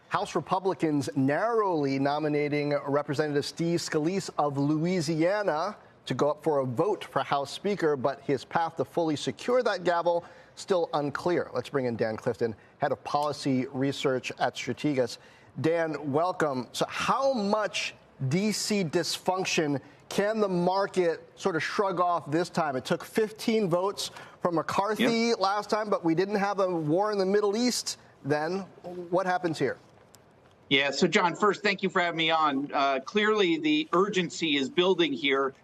House Republicans narrowly nominating Representative Steve Scalise of Louisiana to go up for a vote for House Speaker, but his path to fully secure that gavel still unclear. Let's bring in Dan Clifton, head of policy research at Strategas. Dan, welcome. So how much D.C. dysfunction can the market sort of shrug off this time? It took 15 votes from McCarthy last time, but we didn't have a war in the Middle East then. What happens here? Yeah, so John, first, thank you for having me on. Clearly, the urgency is building here,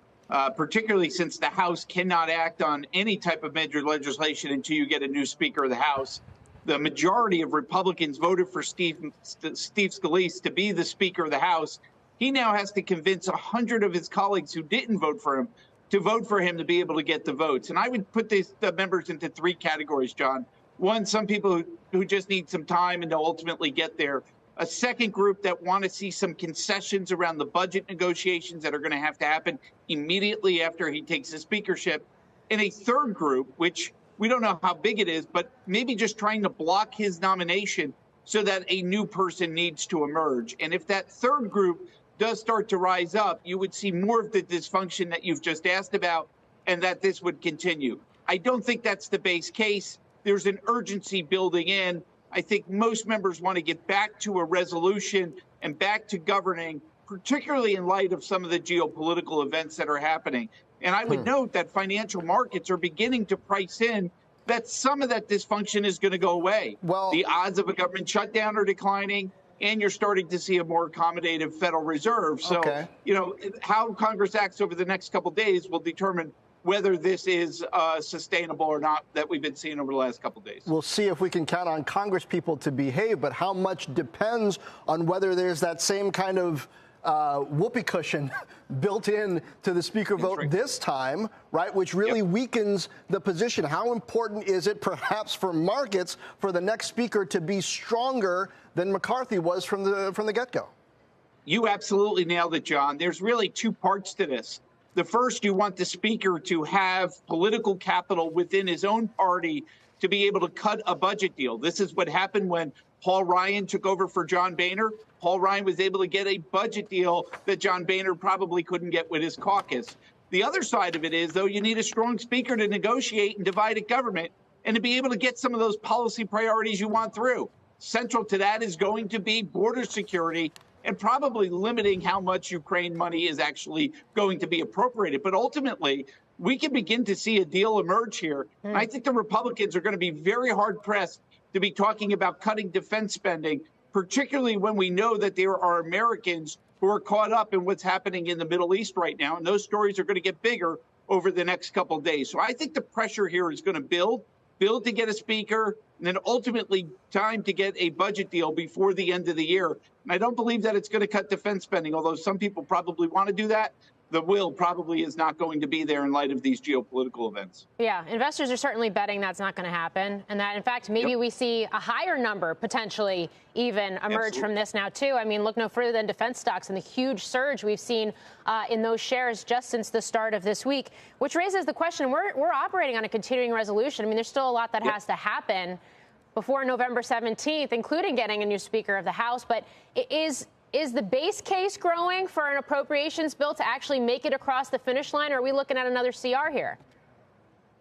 particularly since the House cannot act on any type of major legislation until you get a new Speaker of the House. The majority of Republicans voted for Steve Scalise to be the Speaker of the House. He now has to convince 100 of his colleagues who didn't vote for him to vote for him to be able to get the votes. And I would put the members into three categories, John. One, some people who just need some time and they'll ultimately get there. A second group that want to see some concessions around the budget negotiations that are going to happen immediately after he takes the speakership. And a third group, which we don't know how big it is, but maybe just trying to block his nomination so that a new person needs to emerge. And if that third group does start to rise up, you would see more of the dysfunction that you've just asked about, and that this would continue. I don't think that's the base case. There's an urgency building in. I think most members want to get back to a resolution and back to governing, particularly in light of some of the geopolitical events that are happening. And I would note that financial markets are beginning to price in that some of that dysfunction is going to go away. Well, the odds of a government shutdown are declining, and you're starting to see a more accommodative Federal Reserve. So, you know, how Congress acts over the next couple of days will determine whether this is sustainable or not that we've been seeing over the last couple of days. We'll see if we can count on Congress people to behave, but how much depends on whether there's that same kind of whoopee cushion built in to the speaker vote this time, right, which really weakens the position. How important is it perhaps for markets for the next speaker to be stronger than McCarthy was from the get-go? You absolutely nailed it, John. There's really two parts to this. The first, you want the speaker to have political capital within his own party to be able to cut a budget deal. This is what happened when Paul Ryan took over for John Boehner. Paul Ryan was able to get a budget deal that John Boehner probably couldn't get with his caucus. The other side of it is, though, you need a strong speaker to negotiate and divide a government and to be able to get some of those policy priorities you want through. Central to that is going to be border security and probably limiting how much Ukraine money is actually going to be appropriated. But ultimately, we can begin to see a deal emerge here. And I think the Republicans are going to be very hard-pressed to be talking about cutting defense spending, particularly when we know that there are Americans who are caught up in what's happening in the Middle East right now. And those stories are going to get bigger over the next couple of days. So I think the pressure here is going to build to get a speaker, and then ultimately time to get a budget deal before the end of the year. And I don't believe that it's going to cut defense spending, although some people probably want to do that. The will probably is not going to be there in light of these geopolitical events. Yeah, investors are certainly betting that's not going to happen, and that, in fact, maybe we see a higher number potentially even emerge from this now, too. I mean, look no further than defense stocks and the huge surge we've seen in those shares just since the start of this week, which raises the question, we're operating on a continuing resolution. I mean, there's still a lot that has to happen before November 17th, including getting a new Speaker of the House, but is the base case growing for an appropriations bill to actually make it across the finish line, or are we looking at another CR here?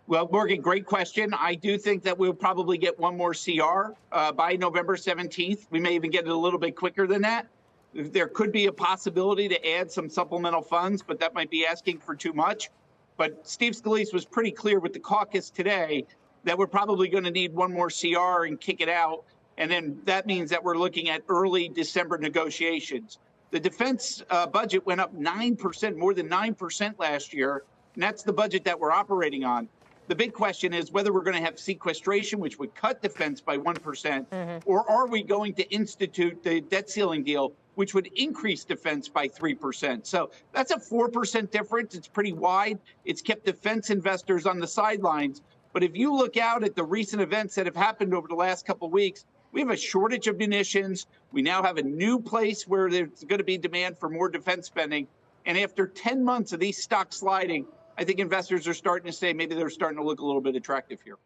Well, Morgan, great question. I do think that we'll probably get one more CR by November 17th. We may even get it a little bit quicker than that. There could be a possibility to add some supplemental funds, but that might be asking for too much. But Steve Scalise was pretty clear with the caucus today that we're probably going to need one more CR and kick it out. And then that means that we're looking at early December negotiations. The defense budget went up 9%, more than 9% last year, and that's the budget that we're operating on. The big question is whether we're going to have sequestration, which would cut defense by 1%, or are we going to institute the debt ceiling deal, which would increase defense by 3%. So that's a 4% difference. It's pretty wide. It's kept defense investors on the sidelines. But if you look out at the recent events that have happened over the last couple of weeks, we have a shortage of munitions. We now have a new place where there's going to be demand for more defense spending. And after 10 months of these stocks sliding, I think investors are starting to say maybe they're starting to look a little bit attractive here.